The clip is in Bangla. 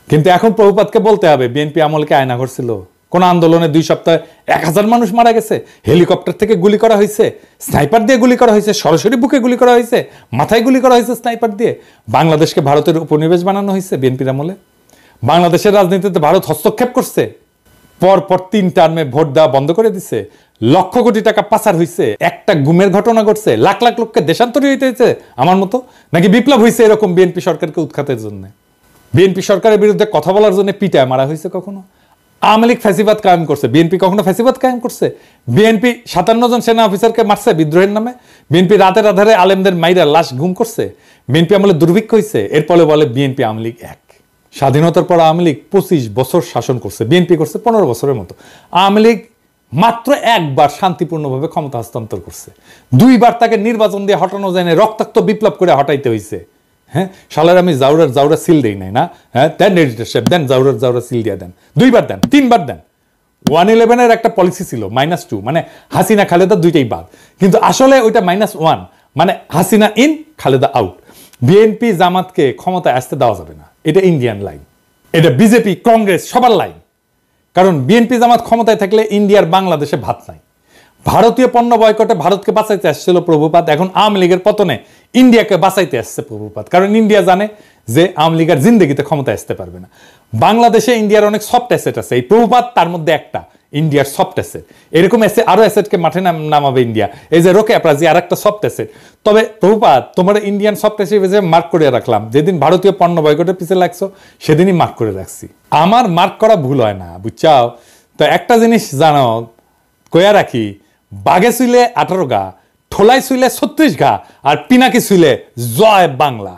কিন্তু এখন প্রভুপাতকে বলতে হবে বিএনপি আমলকে আয়না করছিল, কোন আন্দোলনে 2 সপ্তাহে 1000 মানুষ মারা গেছে, হেলিকপ্টার থেকে গুলি করা হয়েছে, স্নাইপার দিয়ে গুলি করা হয়েছে, সরাসরি বুকে গুলি করা হয়েছে, মাথায় গুলি করা হয়েছে স্নাইপার দিয়ে। বাংলাদেশকে ভারতের উপনিবেশ বানানো হয়েছে বিএনপির আমলে। বাংলাদেশের রাজনীতিতে ভারত হস্তক্ষেপ করছে, পরপর 3 টার্মে ভোট দেওয়া বন্ধ করে দিছে, লক্ষ কোটি টাকা পাচার হয়েছে, একটা গুমের ঘটনা ঘটছে, লাখ লাখ লোককে দেশান্তরী হইতে হয়েছে আমার মতো, নাকি বিপ্লব হয়েছে এরকম বিএনপি সরকারকে উৎখাতের জন্য? বিএনপি সরকারের বিরুদ্ধে কথা বলার জন্য পিটায় মারা হয়েছে কখনো? আওয়ামী লীগ ফ্যাসিবাদ কায়েম করছে, বিএনপি কখনো ফ্যাসিবাদ কায়েম করছে? বিএনপি 57 জন সেনা অফিসারকে মারছে বিদ্রোহের নামে? বিএনপি রাতের আধারে আলেমদের মাইরা লাশ গুম করছে? বিএনপি আমলে দুর্ভিক্ষ হয়েছে? এরপরে বলে বিএনপি আওয়ামী লীগ এক। স্বাধীনতার পর আওয়ামী লীগ 25 বছর শাসন করছে, বিএনপি করছে 15 বছরের মতো। আওয়ামী লীগ মাত্র একবার শান্তিপূর্ণভাবে ক্ষমতা হস্তান্তর করছে, 2 বার তাকে নির্বাচন দিয়ে হটানো যায় না, রক্তাক্ত বিপ্লব করে হটাইতে হয়েছে। হ্যাঁ, শালার আমি জাউরার সিল দেই নাই না? হ্যাঁ, দেন এডিটর সাহেব, দেন জাউরার সিল দিয়ে দেন, 2 বার দেন, 3 বার দেন। 111 একটা পলিসি ছিল -2, মানে হাসিনা খালেদা দুইটাই বাদ, কিন্তু আসলে ওইটা -1, মানে Hasina in Khaleda out. BNP জামাতকে ক্ষমতায় আসতে দেওয়া যাবে না, এটা ইন্ডিয়ান লাইন, এটা বিজেপি কংগ্রেস সবার লাইন। কারণ বিএনপি জামাত ক্ষমতায় থাকলে ইন্ডিয়ার বাংলাদেশে ভাত নাই। ভারতীয় পণ্য বয়কটে ভারতকে বাঁচাইতে আসছিল প্রভুপাত, এখন আওয়ামী লীগের পতনে ইন্ডিয়াকে বাঁচাইতে আসছে প্রভুপাত। কারণ ইন্ডিয়া জানে যে আওয়ামী লীগের জিন্দগিতে ক্ষমতায় আসতে পারবে না। বাংলাদেশে ইন্ডিয়ার অনেক সফট অ্যাসেট আছে, এই প্রভুপাত তার মধ্যে একটা, ইন্ডিয়ার সফট অ্যাসেট। এরকম আরো অ্যাসেটকে মাঠে নামাবে ইন্ডিয়া, এই যে রোকে অ্যাপ্রাজি আর একটা সফট অ্যাসেট। তবে প্রভুপাত তোমার ইন্ডিয়ান সফট অ্যাসেট মার্ক করে রাখলাম, যেদিন ভারতীয় পণ্য বয়কটের পিছিয়ে লাগছো সেদিনই মার্ক করে রাখছি। আমার মার্ক করা ভুল হয় না, বুঝছাও? তো একটা জিনিস জানো, কয়া রাখি, বাঘে শুইলে 18 গা, ঠোলাই শুইলে 36 গা, আর পিনাকি শুইলে জয় বাংলা।